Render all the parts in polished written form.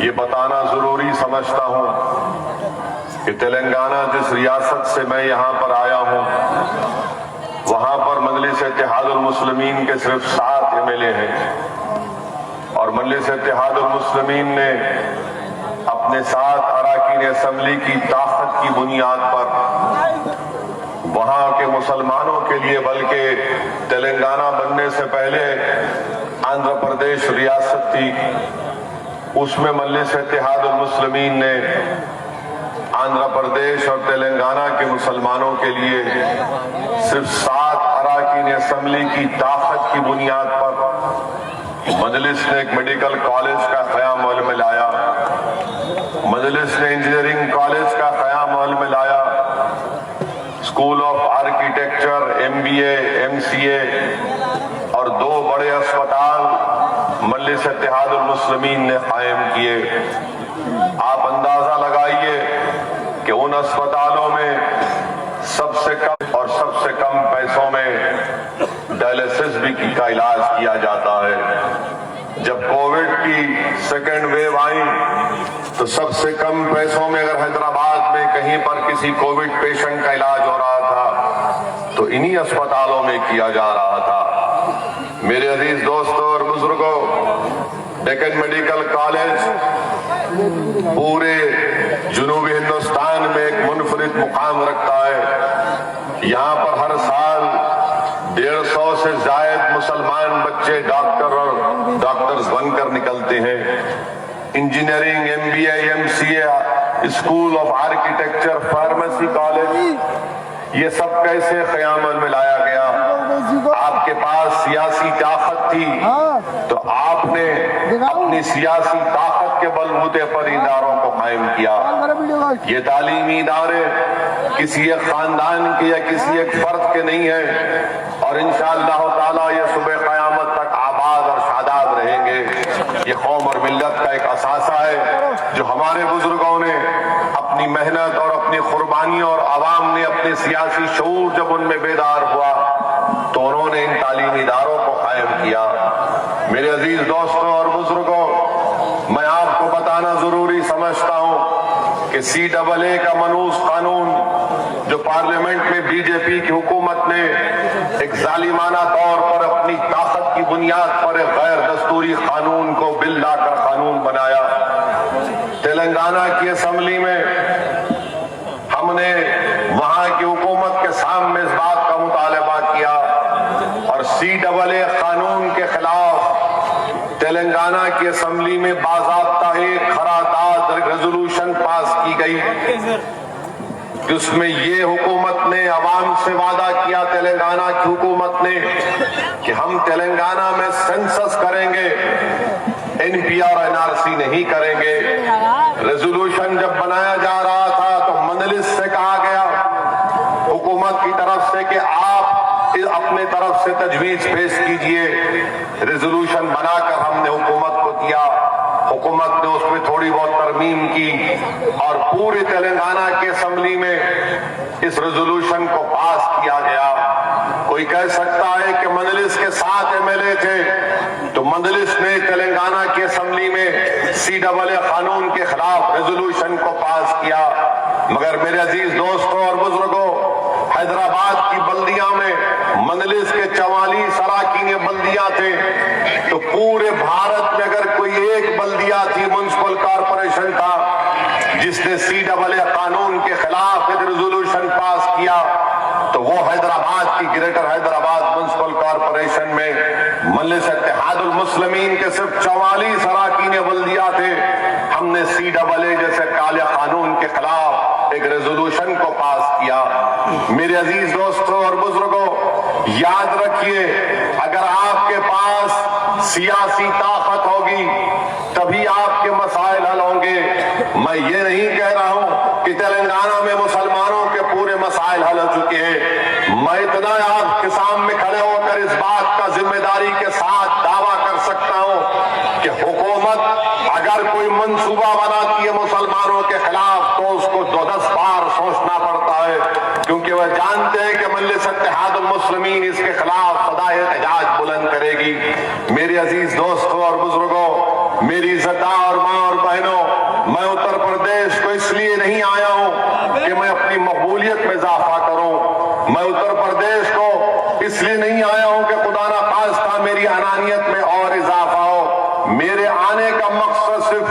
ये बताना जरूरी समझता हूं कि तेलंगाना जिस रियासत से मैं यहां पर आया हूं, वहां पर मजलिस इत्तेहादुल मुस्लिमीन के सिर्फ 7 MLA हैं और मजलिस इत्तेहादुल मुस्लिमीन ने अपने 7 अराकीन असेंबली की ताकत की बुनियाद पर वहां के मुसलमानों के लिए, बल्कि तेलंगाना बनने से पहले आंध्र प्रदेश रियासत थी, उसमें मजलिस इत्तेहादुल मुस्लिमीन ने आंध्र प्रदेश और तेलंगाना के मुसलमानों के लिए सिर्फ 7 अराकीन असेंबली की ताकत की बुनियाद पर मजलिस ने एक मेडिकल कॉलेज का क़याम अमल में लाया, मजलिस ने इंजीनियरिंग कॉलेज का क़याम अमल में लाया, school of architecture, MBA, MCA और 2 बड़े अस्पताल मजलिस इत्तेहादुल मुस्लिमीन ने कायम किए। आप अंदाजा लगाइए कि उन अस्पतालों में सबसे कम और सबसे कम पैसों में डायलिसिस भी का इलाज किया जाता है। जब कोविड की सेकेंड वेव आई तो सबसे कम पैसों में अगर हैदराबाद में कहीं पर किसी कोविड पेशेंट का इलाज हो रहा था तो इन्हीं अस्पतालों में किया जा रहा था। मेरे अजीज दोस्तों और बुजुर्गों, डेक्कन मेडिकल कॉलेज पूरे जुनूबी हिंदुस्तान में एक मुनफरिद मुकाम रखता है। यहाँ पर हर साल 150 से ज्यादा मुसलमान बच्चे डॉक्टर और डॉक्टर्स बनकर निकलते हैं। Engineering, MBA, MCA, school of architecture, pharmacy college, ये सब कैसे क़याम में लाया गया? आपके पास सियासी ताकत थी तो आपने अपनी सियासी ताकत के बलबूते पर इदारों को कायम किया। ये तालीमी इदारे किसी एक खानदान के या किसी एक फर्द के नहीं है और इंशाअल्लाह ताला ये सुबह क़यामत तक आबाद और शादाब रहेंगे। ये कौम और मिल्लत का एक असासा है जो हमारे बुजुर्गों ने अपनी मेहनत और अपनी कुर्बानी और आवाम ने अपने सियासी शऊर जब उनमें बेदार हुआ तो उन्होंने इन तालीमी इदारों को कायम किया। मेरे अजीज दोस्तों और बुजुर्गों, मैं आपको बताना जरूरी समझता हूं कि CAA का मनूस कानून जो पार्लियामेंट में बीजेपी की हुकूमत ने एक जालिमाना तौर पर अपनी ताकत की बुनियाद पर एक गैर दस्तूरी कानून को बिल लाकर कानून बनाया। तेलंगाना की असेंबली में हमने वहां की हुकूमत के सामने इस बात का मुतालबा किया और CAA कानून के खिलाफ तेलंगाना की असेंबली में बाज़ाब्ता एक खराताद रेजोल्यूशन पास की गई जिसमें ये हुकूमत ने अवाम से वादा किया, तेलंगाना की हुकूमत ने, कि हम तेलंगाना में सेंसस करेंगे, NPR NRC नहीं करेंगे। रेजोल्यूशन जब बनाया जा रहा था तो मजलिस से कहा गया हुकूमत की तरफ से कि आप अपने तरफ से तजवीज पेश कीजिए। रेजोल्यूशन बनाकर हमने हुकूमत को दिया, हुकूमत ने उसमें थोड़ी बहुत तरमीम की और पूरी तेलंगाना की असेंबली में इस रेजोल्यूशन को पास किया गया। कोई कह सकता है कि मजलिस के 7 MLA थे तो मजलिस ने तेलंगाना की असेंबली में CAA कानून के खिलाफ रेजोल्यूशन को पास किया, मगर मेरे अजीज दोस्तों और बुजुर्गों, हैदराबाद की बल्दिया में मजलिस के 44 अराकीन बल्दिया थे तो पूरे भारत में अगर कोई एक बल्दिया थी, म्युनिसिपल कॉर्पोरेशन था जिसने CAA कानून के खिलाफ एक रेजोल्यूशन पास किया तो वो हैदराबाद की ग्रेटर हैदराबाद म्युनिसिपल कॉर्पोरेशन में मजलिस इत्तेहादुल मुस्लिमीन के सिर्फ 44 अराकीन बल्दिया थे। हमने CAA जैसे काले कानून के खिलाफ एक रेजोल्यूशन को पास किया। मेरे अजीज दोस्तों और बुजुर्गों, याद रखिए, अगर आपके पास सियासी ताकत होगी तभी आपके मसाइल हल होंगे। मैं ये नहीं कह रहा हूं कि तेलंगाना में मुसलमानों के पूरे मसाइल हल हो चुके हैं। मैं इतना आपके सामने खड़े होकर इस बात का जिम्मेदारी के साथ दावा कर सकता हूं कि हुकूमत अगर कोई मंसूबा बनाती है मुसलमानों के खिलाफ तो उसको 10 बार सोचना पड़ता है, क्योंकि वह जानते हैं कि मजलिस इत्तेहादुल मुस्लिमीन इसके खिलाफ सदा एहतजाज बुलंद करेगी। मेरे अजीज दोस्तों और बुजुर्गों, मेरी इज़्ज़तदार मां और बहनों,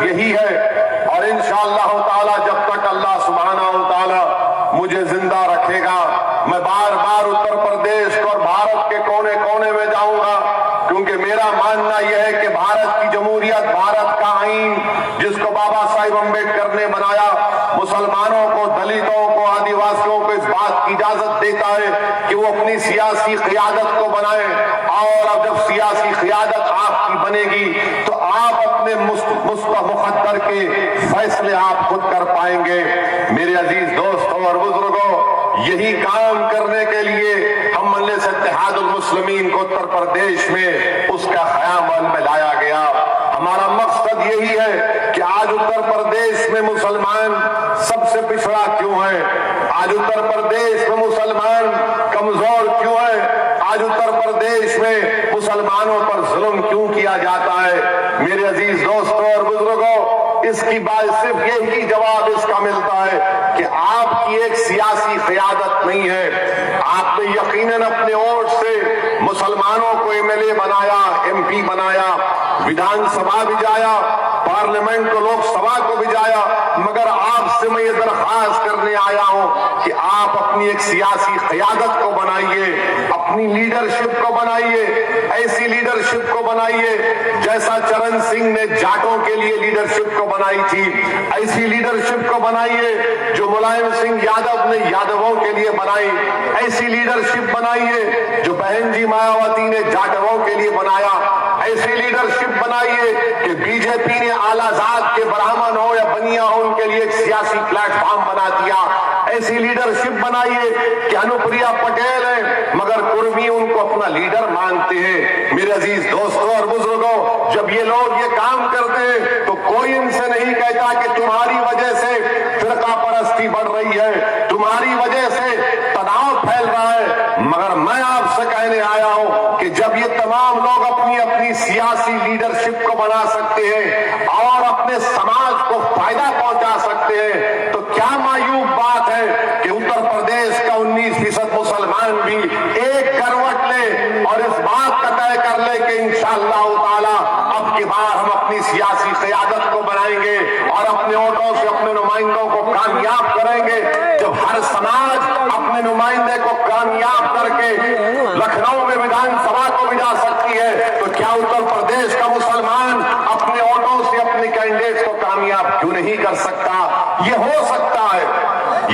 सिर्फ यही है। और इंशाअल्लाह ताला जब तक अल्लाह सुब्हानहू ताला मुझे जिंदा रखेगा, मैं बार बार उत्तर प्रदेश और भारत के कोने कोने में जाऊंगा, क्योंकि मेरा मानना यह है कि भारत की जमहूरियत, भारत का आईन जिसको बाबा साहिब अम्बेडकर ने बनाया, मुसलमानों को, दलितों को, आदिवासियों को इस बात की इजाजत देता है कि वो अपनी सियासी क़ियादत को बनाए। और अब जब सियासी क़ियादत आपकी बनेगी तो आप अपने मुक़द्दर के फैसले आप खुद कर पाएंगे। मेरे अजीज दोस्तों और बुजुर्गों, यही काम करने के लिए हम मजलिस इत्तेहादुल मुस्लिमीन को उत्तर प्रदेश में उसका क़याम में लाया गया। हमारा मकसद यही है कि आज उत्तर प्रदेश में मुसलमान सबसे पिछड़ा क्यों है, आज उत्तर प्रदेश में मुसलमान कमजोर क्यों है, आज उत्तर प्रदेश में मुसलमानों पर जुल्म क्यों किया जाता है। मेरे अजीज दोस्तों और बुजुर्गों, इसकी बात सिर्फ यही जवाब इसका मिलता है कि आपकी एक सियासी क़ियादत नहीं है। आपने यकीनन अपने वोट से मुसलमानों को एमएलए बनाया, एमपी बनाया, विधानसभा भी जाया, पार्लियामेंट को, लोकसभा को भी जाया, मगर आपसे मैं ये दरख्वास्त करने आया हूं कि आप अपनी एक सियासी क़ियादत को बनाइए, अपनी लीडरशिप को बनाइए, ऐसी लीडरशिप को बनाइए जैसा चरण सिंह ने जाटों के लिए लीडरशिप को बनाई थी, ऐसी लीडरशिप को बनाइए जो मुलायम सिंह यादव ने यादवों के लिए बनाई, ऐसी लीडरशिप बनाइए जो बहन जी मायावती ने जाटवों के लिए बनाया, ऐसी लीडरशिप बनाइए कि बीजेपी ने आलाजाद के ब्राह्मण हो या बनिया हो उनके लिए एक सियासी प्लेटफॉर्म बना दिया, ऐसी लीडरशिप बनाइए कि अनुप्रिया पटेल है मगर कुर्मी उनको अपना लीडर मानते हैं। मेरे अजीज दोस्तों और बुजुर्गों, जब ये लोग ये काम करते हैं तो कोई इनसे नहीं कहता कि तुम्हारी वजह से फिरका परस्ती बढ़ रही है, तुम्हारी वजह से तनाव फैल रहा है, मगर मैं आपसे कहने आया हूं कि जब ये तमाम लोग अपनी अपनी सियासी लीडरशिप को बना सकते हैं और अपने समाज को फायदा पहुंचा सकते हैं, तो क्या मायूब बात है कि उत्तर प्रदेश का 19% मुसलमान भी एक करवट ले और इस बात का तय कर ले कि इंशाअल्लाह ताला अब की बार हम अपनी सियासी क़ियादत को बनाएंगे और अपने वोटों से अपने नुमाइंदों को कामयाब करेंगे। जब हर समाज अपने नुमाइंदे को कामयाब करके लखनऊ में विधानसभा को भी जा सकती है, तो क्या उत्तर प्रदेश का मुसलमान अपने वोटों से अपने कैंडिडेट को कामयाब क्यों नहीं कर सकता? ये हो सकता है,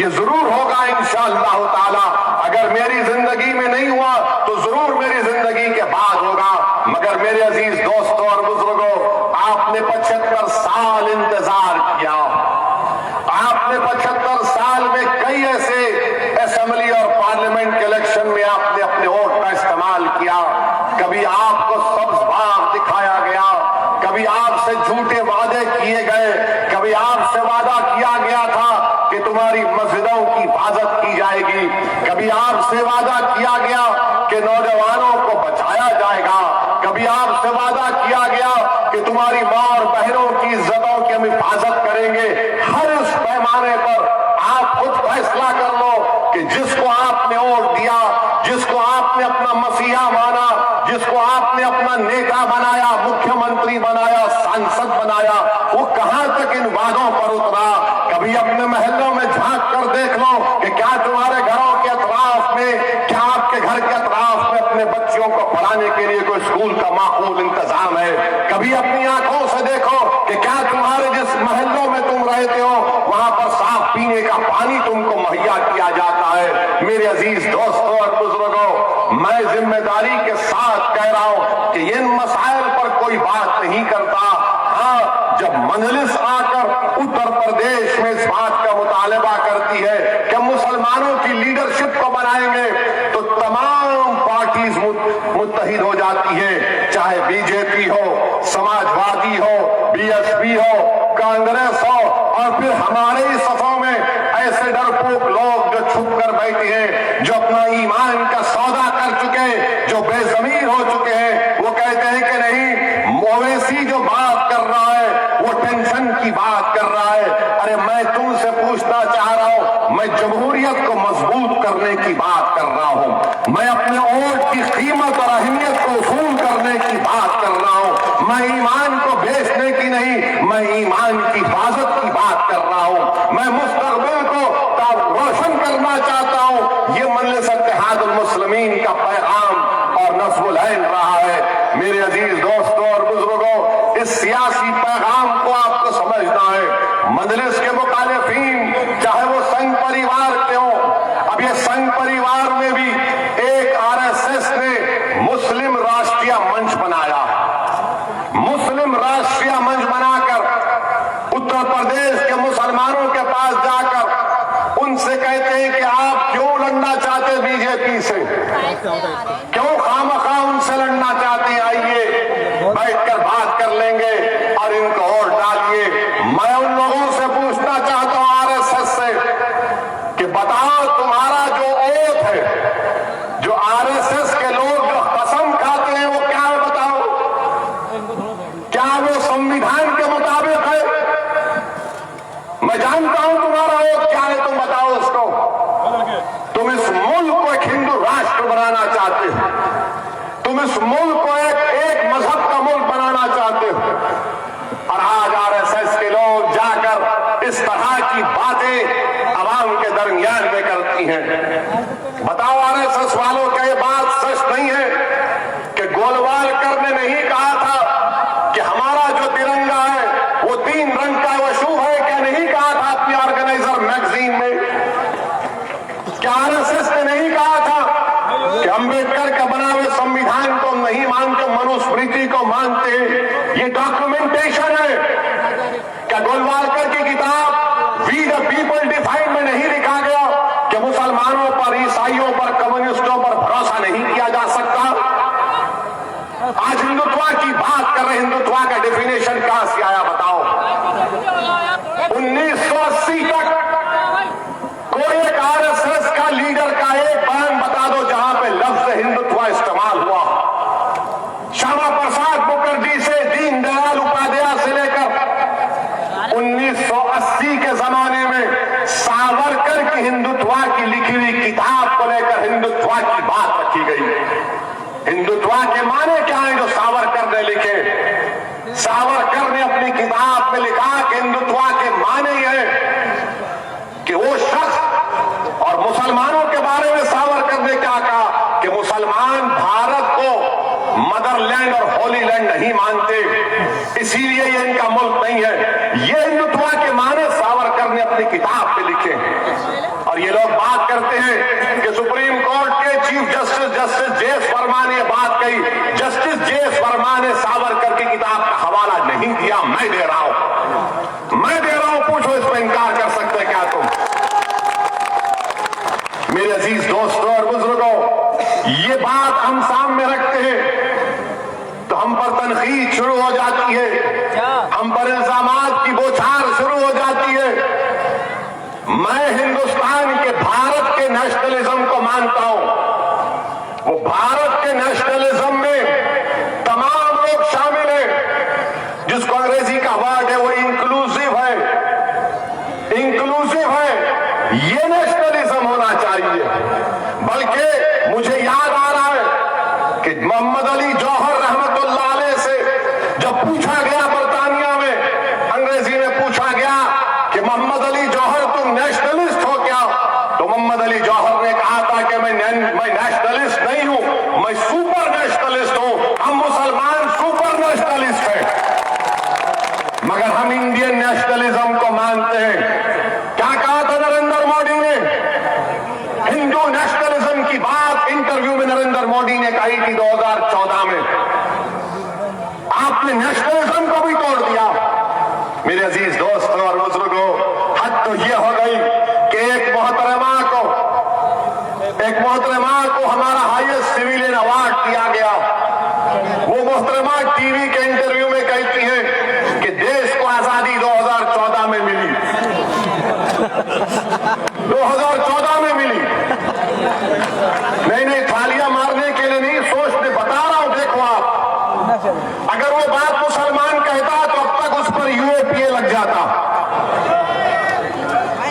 ये जरूर होगा इंशाअल्लाह ताला। अगर मेरी जिंदगी में नहीं हुआ तो जरूर मेरी जिंदगी के बाद होगा। मगर मेरे अजीज दोस्तों और बुजुर्गों, आपने 75 साल इंतजार किया, आपने 75 साल में कई ऐसे असेंबली और पार्लियामेंट के इलेक्शन में आपने अपने वोट का इस्तेमाल किया। कभी आपको सब्ज बाग दिखाया गया, कभी आपसे झूठे वादे किए गए, कभी आपसे वादा किया गया था कि तुम्हारी मस्जिदों की हिफाजत की जाएगी, कभी आपसे वादा किया गया कि नौजवानों को बचाया जाएगा, कभी आपसे वादा किया गया कि तुम्हारी मां और बहनों की इज्जतों की हम हिफाजत करेंगे। हर उस पैमाने पर आप खुद फैसला कर लो कि जिसको आपने वोट दिया, जिसको आपने अपना मसीहा माना, जिसको आपने अपना नेता बनाया, मुख्यमंत्री बनाया, सांसद बनाया, वो कहां तक इन वादों पर उतरा? कभी अपने महलों में झांक कर देख लो कि क्या तुम्हारे घरों के अतराफ में, क्या आपके घर के अतराफ में अपने बच्चियों को पढ़ाने के लिए कोई स्कूल का माकूल इंतजाम है? कभी अपनी आंखों से देखो कि क्या तुम्हारे जिस महलों में तुम रहते हो वहां पर साफ पीने का पानी तुमको मुहैया किया जाता है? मेरे अजीज दोस्तों और बुजुर्गों, मैं जिम्मेदारी के साथ कह रहा हूं कि इन मसाइल पर कोई बात नहीं करता। हाँ, जब मजलिस आकर उत्तर प्रदेश में इस बात का मुतालबा करती है कि मुसलमानों की लीडरशिप को बनाएंगे, तो तमाम पार्टीज मुत्तहिद हो जाती है, चाहे बीजेपी हो, समाजवादी हो, बीएसपी हो, कांग्रेस हो, और फिर हमारे ही सफों में ऐसे डरपोक लोग जो छुप कर बैठे हैं, जो अपना ईमान का सौदा कर चुके हैं, जो बेजमीर हो चुके हैं, वो कहते हैं कि नहीं, मोवेसी जो बात कर रहा है वो टेंशन की बात कर रहा है। अरे मैं तुमसे पूछना चाह रहा हूं, मैं जमहूरियत को मजबूत करने की बात कर रहा हूं, मैं अपने वोट की कीमत और अहमियत को उसूल करने की बात कर रहा हूं, मैं मैं ईमान को बेचने की नहीं, मैं ईमान की हिफाजत की बात कर रहा हूं। मैं मुस्तकबिल को रोशन करना चाहता हूं। ये मजलिस इत्तेहादुल मुस्लिमीन का पैगाम और नस्बुल ऐन रहा है। मेरे अजीज दोस्तों और बुजुर्गों, इस सियासी पैगाम को आपको समझना है। मजलिस के मुखालिफीन चाहे वो संघ परिवार के हों, अब ये संघ परिवार में भी एक आरएसएस ने मुस्लिम राष्ट्रीय मंच बनाया। मुस्लिम राष्ट्रीय मंच बनाकर उत्तर प्रदेश के मुसलमानों के पास जाकर उनसे कहते हैं कि आप क्यों लड़ना चाहते बीजेपी से, क्यों खामखा उनसे लड़ना चाहते हैं, आइए बैठकर बात कर लेंगे और इनको वोट डालिए। मैं उन लोगों से पूछना चाहता हूं आरएसएस से कि बताओ तुम्हारा जो ओथ है, जो आरएसएस के लोग जो कसम खाते हैं वो क्या है, बताओ क्या वो संविधान के मुताबिक है? मैं जानता हूं तुम्हारा ओथ क्या है, तुम बताओ उसको। तुम इस मुल्क को एक हिंदू राष्ट्र बनाना चाहते हो, तुम इस मुल्क को एक मजहब का मुल्क बनाना चाहते हो, और आज आरएसएस के लोग जाकर इस तरह की बातें अवाम के दरमियान में करती हैं। बताओ आरएसएस वालों का ये बात सच नहीं है कि गोलवालकर ने नहीं कहा था कि हमारा जो तिरंगा है वो 3 रंग का व शुभ है? क्या नहीं कहा था अपनी ऑर्गेनाइजर मैगजीन में? क्या आरएसएस ने नहीं कहा था कि अंबेडकर का बना हुए संविधान को नहीं मानते, मनुस्मृति को मानते हैं? ये डॉक्यूमेंटेशन है। क्या गोलवालकर की किताब वी द पीपल डिफाइन में नहीं लिखा गया कि मुसलमानों पर, ईसाइयों पर, कम्युनिस्टों पर भरोसा नहीं किया जा सकता? आज हिंदुत्व की बात कर रहे, हिंदुत्व का डेफिनेशन कहां से आया बताओ? 1980 तक कोई एक आरएसएस का लीडर का एक बयान बता दो जहां पे लफ्ज हिंदुत्व इस्तेमाल हुआ। श्यामा प्रसाद मुखर्जी से दीनदयाल उपाध्याय से लेकर 1980 के जमाने में सावरकर की हिंदुत्व की लिखी हुई किताब को लेकर हिंदुत्व की बात रखी गई। हिंदुत्व के माने क्या है जो सावरकर ने लिखे? सावरकर ने अपनी किताब में लिखा कि हिंदुत्व के माने है कि वो शख्स, और मुसलमानों के बारे में सावरकर ने क्या कहा कि मुसलमान भारत को मदरलैंड और होली लैंड नहीं मानते, इसीलिए ये इनका मुल्क नहीं है। ये हिंदुत्व के माने सावरकर ने अपनी किताब में लिखे। और ये लोग बात करते हैं कि सुप्रीम कोर्ट के चीफ जस्टिस जे.एस. वर्मा ने बात कही। Justice JS. वर्मा ने सावरकर की किताब का हवाला नहीं दिया, मैं दे रहा हूं, मैं दे रहा हूं। पूछो, इस पर इंकार कर सकते क्या तुम? मेरे अजीज दोस्तों और बुजुर्गों, ये बात हम सामने रखते हैं तो हम पर तनकीद शुरू हो जाती है, हम पर इल्जामात की बौछार शुरू हो जाती है। मैं हिंदुस्तान के, भारत के नेशनलिज्म को मानता हूं। वो भारत के नेशनलिज्म में तमाम लोग शामिल हैं, जिसको अंग्रेजी का वर्ड है वो इंक्लूसिव है, इंक्लूसिव है। ये नेशनलिज्म होना चाहिए। बल्कि मुझे याद आ रहा है कि मोहम्मद अली जौहर रहमतुल्लाह अलैह से जब पूछा गया बरतानिया में, अंग्रेजी में पूछा गया कि मोहम्मद अली जौहर तुम नेशनलिस्ट हो क्या? तो मोहम्मद अली जौहर ने कहा था कि मैं नेशनलिस्ट नहीं हूं, मैं सुपर नेशनलिस्ट हूं। हम मुसलमान सुपर नेशनलिस्ट हैं, मगर हम इंडियन नेशनलिज्म को मानते हैं। क्या कहा था नरेंद्र मोदी ने? हिंदू नेशनलिज्म की बात इंटरव्यू में नरेंद्र मोदी ने कही थी 2014 में। आपने नेशनलिज्म को भी तोड़ दिया। मेरे अजीज दोस्तों और बुजुर्गों, हद तो यह हो गई कि एक मोहतरमा को हमारा हाईएस्ट सिविलियन अवार्ड दिया गया। वो मोहतरमा टीवी के इंटरव्यू में कहती है कि देश को आजादी 2014 में मिली, 2014 में मिली। नहीं, थालियां मारने के लिए नहीं, सोचने बता रहा हूं। देखो आप, अगर वो बात मुसलमान कहता तो अब तक उस पर यूएपीए लग जाता।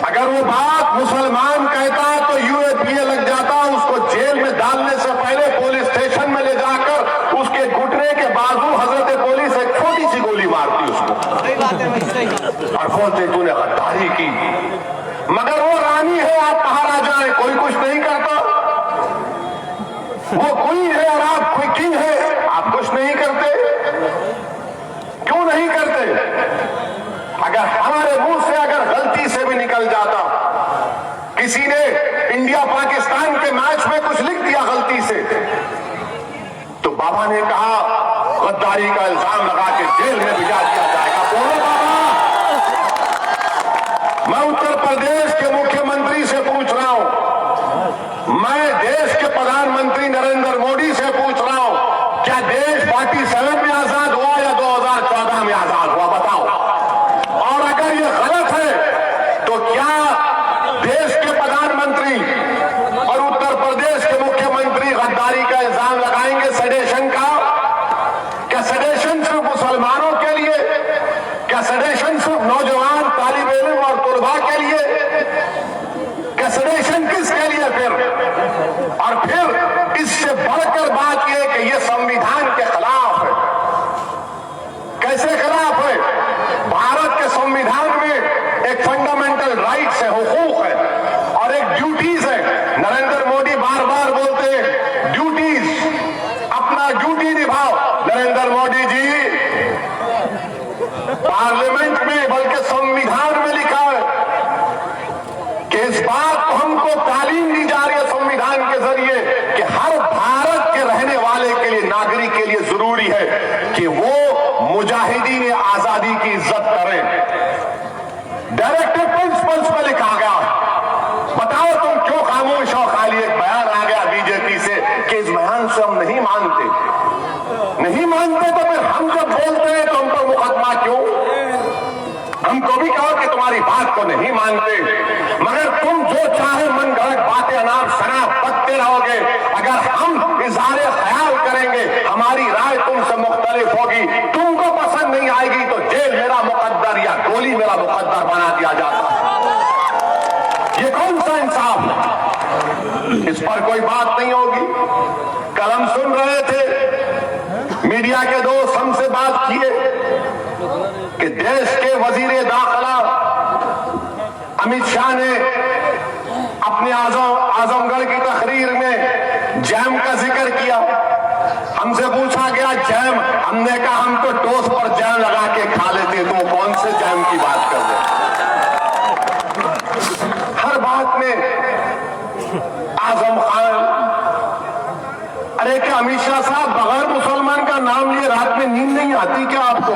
अगर वो बात मुसलमान कहता तो यूएपीए लग जाता, उसको जेल में डालने से पहले पुलिस स्टेशन में ले जाकर उसके घुटने के बाजू हजरत पुलिस और बोलते तूने गद्दारी की, मगर वो रानी है, आप महाराजा हैं, कोई कुछ नहीं करता। वो क्वीन है और आप कोई किंग है, आप कुछ नहीं करते। क्यों नहीं करते? अगर हमारे मुंह से अगर गलती से भी निकल जाता, किसी ने इंडिया पाकिस्तान के मैच में कुछ लिख दिया गलती से, तो बाबा ने कहा गद्दारी का इल्जाम लगा के जेल में भिजा दिया जाएगा। बोलो बाबा। मैं उत्तर प्रदेश के मुख्यमंत्री से पूछ रहा हूं, मैं देश के प्रधानमंत्री नरेंद्र मोदी से पूछ रहा हूं, क्या देश 47 में आजाद हुआ या 2014 में आजाद हुआ? बताओ। और अगर ये गलत है तो क्या देश के प्रधानमंत्री और उत्तर प्रदेश के मुख्यमंत्री गद्दारी का इल्जाम लगाएंगे सेडेशन का? क्या सेडेशन सिर्फ मुसलमानों के लिए? क्या सेडेशन सिर्फ नौजवान तालिब इल्म और तुलबा के लिए? क्या सेडेशन किसके लिए फिर? और फिर इससे बढ़कर बात यह कि यह संविधान के खिलाफ है। कैसे खिलाफ है? भारत के संविधान में एक फंडामेंटल राइट्स है, हुकूक है और एक ड्यूटीज है। नरेंद्र मोदी बार बार बोलते हैं ड्यूटीज, अपना ड्यूटी निभाओ। नरेंद्र मोदी जी, पार्लियामेंट में बल्कि संविधान में लिखा है कि इस बात को हमको तालीम दी जा रही है संविधान के जरिए कि हर भारत के रहने वाले के लिए, नागरिक के लिए जरूरी है कि वो मुजाहिदीन आजादी की इज्जत करें। डायरेक्टिव प्रिंसिपल्स में लिखा गया। बताओ तुम क्यों खामोश हो? खाली एक बयान आ गया बीजेपी से कि इस बयान से हम नहीं मानते। नहीं मानते तो फिर हम जब बोलते हैं तो हम पर मुकदमा क्यों? हमको भी कहो कि तुम्हारी बात को नहीं मानते, मगर तुम जो चाहे मन गलत बातें अनाप शनाप बकते रहोगे। अगर हम इजहार ख्याल करेंगे, हमारी राय तुमसे मुख्तलिफ होगी, तुमको पसंद नहीं आएगी तो जेल मेरा मुकद्दर या गोली मेरा मुकद्दर बना दिया जाता है। ये कौन सा इंसाफ है? इस पर कोई बात नहीं होगी। कल हम सुन रहे थे, मीडिया के दोस्त हमसे बात किए कि देश के वजीर दाखिला अमित शाह ने अपने आजमगढ़ की तकरीर में जैम का जिक्र किया। हमसे पूछा गया जैम, हमने कहा हम तो टोस्ट पर जैम लगा के खा लेते, तो कौन से जैम की बात कर रहे? हर बात में आजम खान। अरे क्या अमित शाह साहब, बगैर मुसलमान का नाम लिए रात में नींद नहीं आती क्या आपको?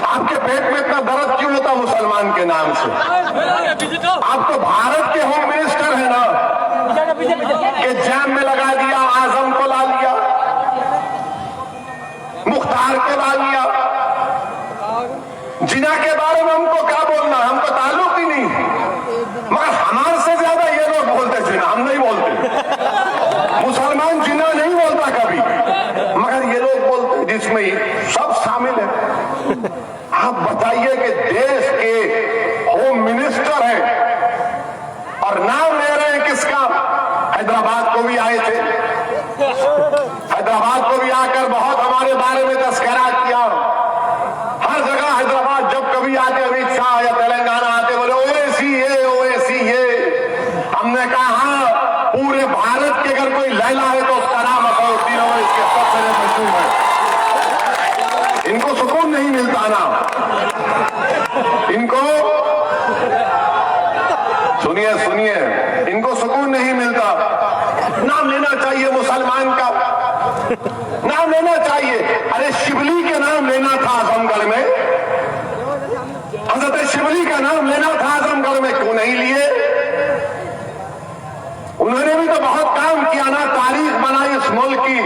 आपके पेट में इतना दर्द क्यों होता मुसलमान के नाम से? आप तो भारत के होम मिनिस्टर है ना, कि जैम में लगा दिया, आजम को ला लिया, मुख्तार को ला लिया। जिना के बारे में हमको क्या बोलना, हमको ताल्लुक ही नहीं, मगर हमारे से ज्यादा ये लोग बोलते जिना, हम नहीं बोलते। मुसलमान जिना नहीं बोलता कभी, मगर ये लोग बोलते, जिसमें सब शामिल है। आप बताइए कि देश के होम मिनिस्टर हैं और नाम ले रहे हैं किसका? हैदराबाद को भी आए थे, हैदराबाद को भी आकर बहुत हमारे बारे में तस्करा किया। हर जगह हैदराबाद जब कभी आते अमित शाह या तेलंगाना आते बोले ओवैसी ये, ओवैसी ये। हमने कहा हाँ, पूरे भारत के अगर कोई लैला है तो उसका नाम अकबरुद्दीन ओवैसी के सबसे मशहूर है। इनको सुकून नहीं मिलता ना, इनको सुनिए सुनिए, इनको सुकून नहीं मिलता। नाम लेना चाहिए मुसलमान का, नाम लेना चाहिए। अरे शिबली के नाम लेना था आजमगढ़ में, हजरत शिबली का नाम लेना था आजमगढ़ में, क्यों नहीं लिए? उन्होंने भी तो बहुत काम किया ना, तारीख बनाई इस मुल्क की,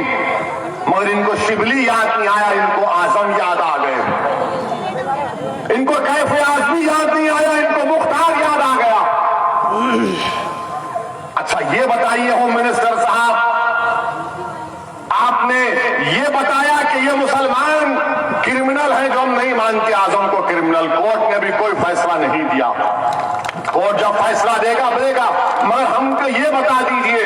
मगर इनको शिबली याद नहीं आया, इनको आजम याद आ गए। इनको कैफे आजमी याद नहीं आया, इनको मुख्तार याद आ गया। अच्छा ये बताइए होम मिनिस्टर साहब, आपने ये बताया कि ये मुसलमान क्रिमिनल है जो हम नहीं मानते आजम को क्रिमिनल। कोर्ट ने भी कोई फैसला नहीं दिया, कोर्ट जब फैसला देगा देगा, मगर हमको ये बता दीजिए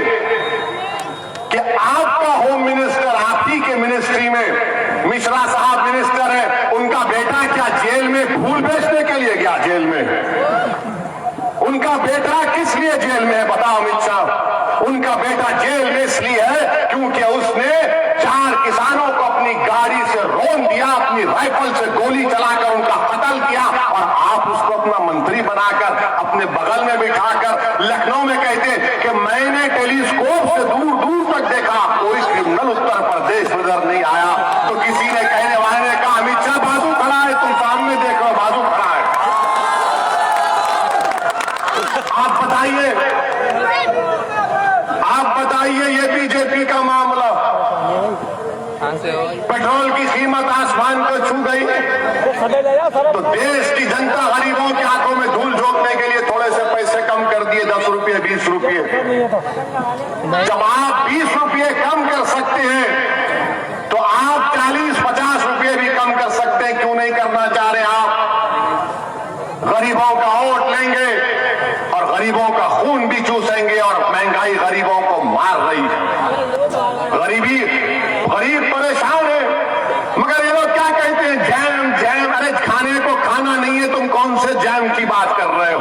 कि आपका होम मिनिस्टर, आप ही के मिनिस्ट्री में मिश्रा साहब मिनिस्टर है, उनका बेटा क्या जेल में फूल बेचने के लिए गया? जेल में उनका बेटा किस लिए जेल में है बताओ अमित शाह? उनका बेटा जेल में इसलिए है क्योंकि उसने 4 किसानों को अपनी गाड़ी से रोन दिया, अपनी राइफल से गोली चलाकर उनका कत्ल किया, और आप उसको अपना मंत्री बनाकर अपने बगल में बिठाकर लखनऊ में कहते कि मैंने टेलीस्कोप से दूर दूर तक देखा, कोई क्रिमिनल उत्तर प्रदेश नजर नहीं आया। तो किसी ने कहने वाले ने कहा अमित शाह बाजू खड़ा है, तुम सामने देख लो बाजू खड़ा है। आप बताइए ये बीजेपी का मामला, पेट्रोल की कीमत आसमान को छू गई, तो देश की जनता गरीबों की आंखों में धूल झोंकने के लिए थोड़े से पैसे कम कर दिए, 10 रुपये 20 रुपये। जब आप 20 रुपये कम कर सकते हैं तो आप 40-50 रुपये भी कम कर सकते हैं, क्यों नहीं करना चाह रहे आप? गरीबों का वोट लेंगे और गरीबों का खून भी चूसेंगे, और महंगाई गरीबों को मार रही है। गरीब परेशान है, मगर ये लोग क्या कहते हैं? Jam jam. अरे खाने को खाना नहीं है, तुम कौन से जैम की बात कर रहे हो?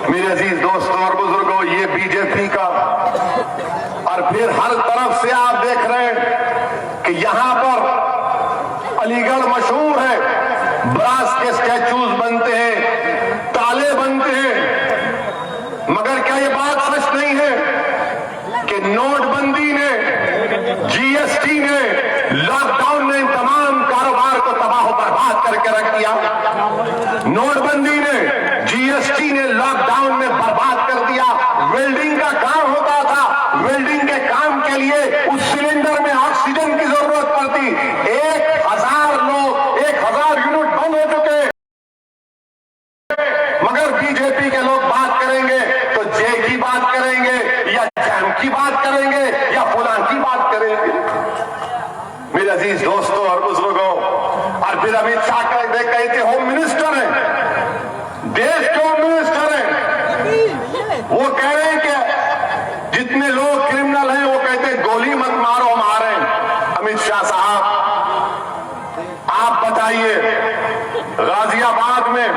मेरे अजीज दोस्तों और बुजुर्गों, ये बीजेपी का, और फिर हर तरफ से आप देख रहे हैं कि यहां पर अलीगढ़ मशहूर है, ब्रास के स्टैचूज बनते हैं, ताले बनते हैं, मगर क्या ये बात सच नहीं है कि नोटबंदी ने, जीएसटी ने, लॉकडाउन ने तमाम कारोबार को तबाह बर्बाद करके रख दिया? नोटबंदी ने, जीएसटी ने लॉकडाउन में बर्बाद कर दिया। वेल्डिंग का काम होता था, वेल्डिंग के काम के लिए उस सिलेंडर में ऑक्सीजन की जरूरत पड़ती, 1000 लोग, 1000 यूनिट बंद हो चुके। मगर बीजेपी के लोग बात करेंगे तो जे की बात करेंगे, या जैम की बात करेंगे, या फुलां की बात करेंगे। मेरे अजीज दोस्तों और बुजुर्गों, और फिर अमित शाह कहते होम मिनिस्टर हैं, देश के होम मिनिस्टर हैं, वो कह रहे हैं कि जितने लोग क्रिमिनल हैं वो कहते हैं गोली मत मारो हम आ रहे हैं। अमित शाह साहब आप बताइए, गाजियाबाद में,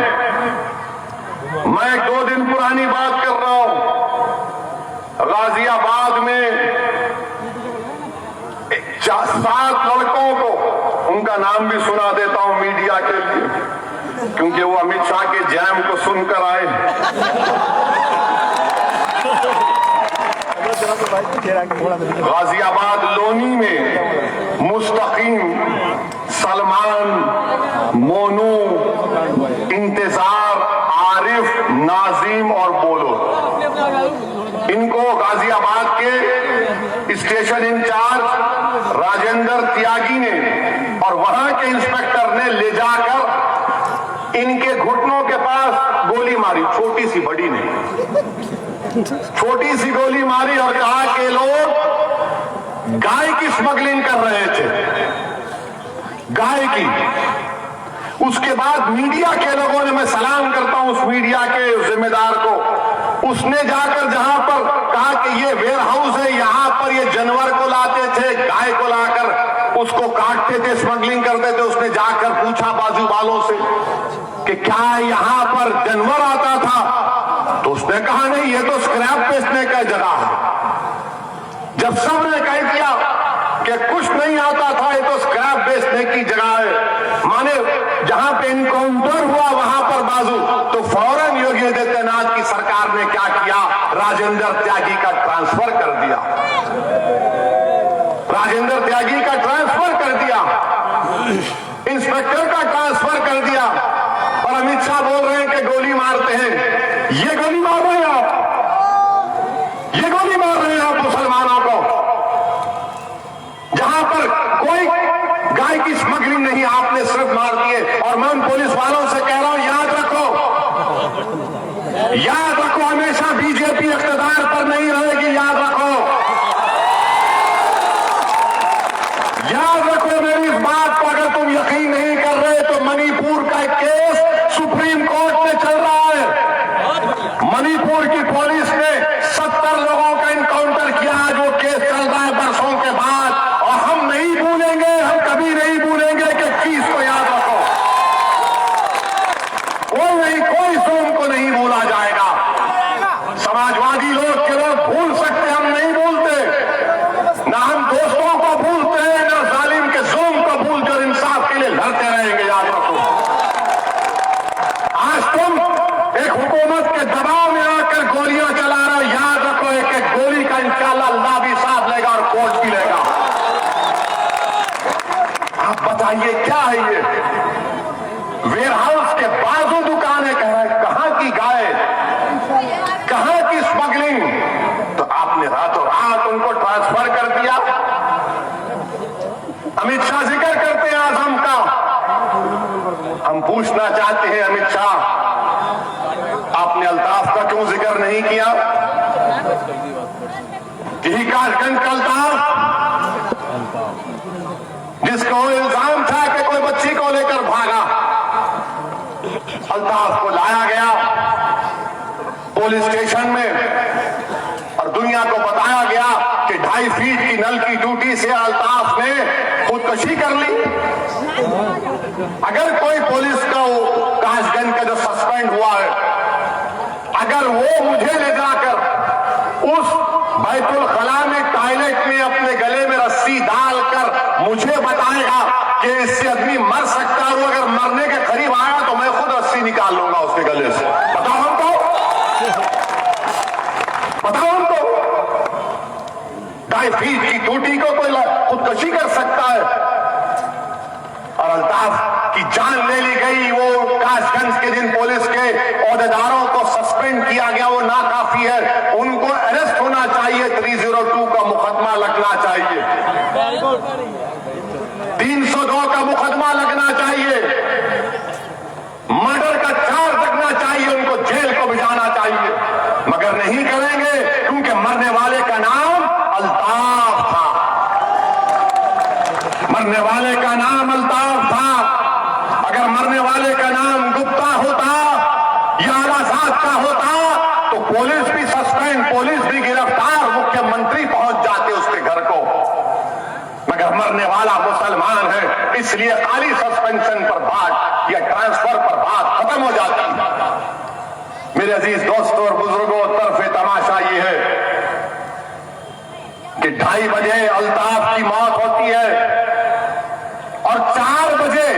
मैं 2 दिन पुरानी बात कर रहा हूं, गाजियाबाद में 7 लड़कों को, उनका नाम भी सुना देता हूं मीडिया के लिए, क्योंकि वो अमित शाह के जैम को सुनकर आए। गाजियाबाद लोनी में मुस्तकीम, सलमान, मोनू, इंतजार, आरिफ, नाजिम और बोलो, इनको गाजियाबाद के स्टेशन इंचार्ज राजेंद्र त्यागी ने और वहां के इंस्पेक्टर ने ले जाकर इनके घुटनों के पास गोली मारी, छोटी सी, बड़ी नहीं, छोटी सी गोली मारी, और कहा कि लोग गाय की स्मगलिंग कर रहे थे, गाय की। उसके बाद मीडिया के लोगों ने, मैं सलाम करता हूं उस मीडिया के जिम्मेदार को, उसने जाकर जहां पर कहा कि ये वेयर हाउस है, यहां पर ये जानवर को लाते थे, गाय को लाकर उसको काटते थे, स्मगलिंग करते थे। उसने जाकर पूछा बाजू वालों से कि क्या यहां पर जानवर आता था? तो उसने कहा नहीं, ये तो स्क्रैप बेचने का जगह है। जब सबने कह दिया कि कुछ नहीं आता था, ये तो स्क्रैप बेचने की जगह है, माने जहां पे इनकाउंटर हुआ वहां पर बाजू, तो फौरन योगी आदित्यनाथ की सरकार ने क्या किया? राजेंद्र त्यागी का ट्रांसफर कर दिया, राजेंद्र त्यागी का ट्रांसफर कर दिया, इंस्पेक्टर का ट्रांसफर कर दिया। और अमित शाह बोल रहे हैं कि गोली मारते हैं। ये गोली मार रहे हैं आप, ये गोली मार रहे हैं आप मुसलमानों को, जहां पर कोई गाय की स्मगलिंग नहीं, आपने सिर्फ मार दिए। और मैं उन पुलिस वालों से कह रहा हूं, याद रखो, याद रखो, हमेशा बीजेपी इख्तिदार पर नहीं रहेगी, याद रखो, याद रखो मेरी इस बात को। अगर तुम यकीन नहीं कर रहे तो मणिपुर का एक केस सुप्रीम कोर्ट में चल रहा है। मणिपुर की पुलिस ने 70 लोगों का इनकाउंटर किया, जो केस चल रहा है बरसों के बाद, आप बताइए क्या है ये? वेयरहाउस के बाजू दुकानें कह रहे हैं, कहां की गाय, कहां की स्मगलिंग? तो आपने रातों रात उनको ट्रांसफर कर दिया। अमित शाह जिक्र करते हैं आजम का, हम पूछना चाहते हैं अमित शाह, आपने अल्ताफ का क्यों जिक्र नहीं किया? यही काशगंज का अल्ताफ जिसको इल्जाम था कि कोई बच्ची को लेकर भागा, अल्ताफ को लाया गया पुलिस स्टेशन में और दुनिया को बताया गया कि 2.5 फीट की नल की ड्यूटी से अल्ताफ ने खुदकशी कर ली। अगर कोई पुलिस का काशगंज का जो सस्पेंड हुआ है, अगर वो मुझे ले जाकर उस बैतुल खला में टॉयलेट में अपने गले में रस्सी डालकर मुझे बताएगा कि इससे आदमी मर सकता है, और अगर मरने के करीब आया तो मैं खुद रस्सी निकाल लूंगा उसके गले से, बताओ हमको, बताओ हमको। 2.5 फीट की टूटी को कोई खुदकशी कर सकता है? और अल्ताफ की जान ले ली गई। वो काशगंज के दिन पुलिस के ओहदेदारों को सस्पेंड किया गया, वो नाकाफी है, उनको अरेस्ट होना चाहिए, 302 का मुकदमा लगना चाहिए, 302 का मुकदमा लगना चाहिए, मर्डर का चार्ज लगना चाहिए, उनको जेल को भिजाना चाहिए, मगर नहीं करेंगे क्योंकि मरने वाले का नाम अल्ताफ था, मरने वाले का नाम अल्ताफ था। अगर मरने वाले का नाम गुप्ता होता या आजाद का होता तो पुलिस भी सस्पेंड, पुलिस भी गिरफ्तार, मुख्यमंत्री पहुंच जाते उसके घर को, मगर मरने वाला मुसलमान है, इसलिए खाली सस्पेंशन पर बात या ट्रांसफर पर बात खत्म हो जाती है। मेरे अजीज दोस्तों और बुजुर्गों, तरफे तमाशा ये है कि 2:30 बजे अल्ताफ की मौत होती है और 4 बजे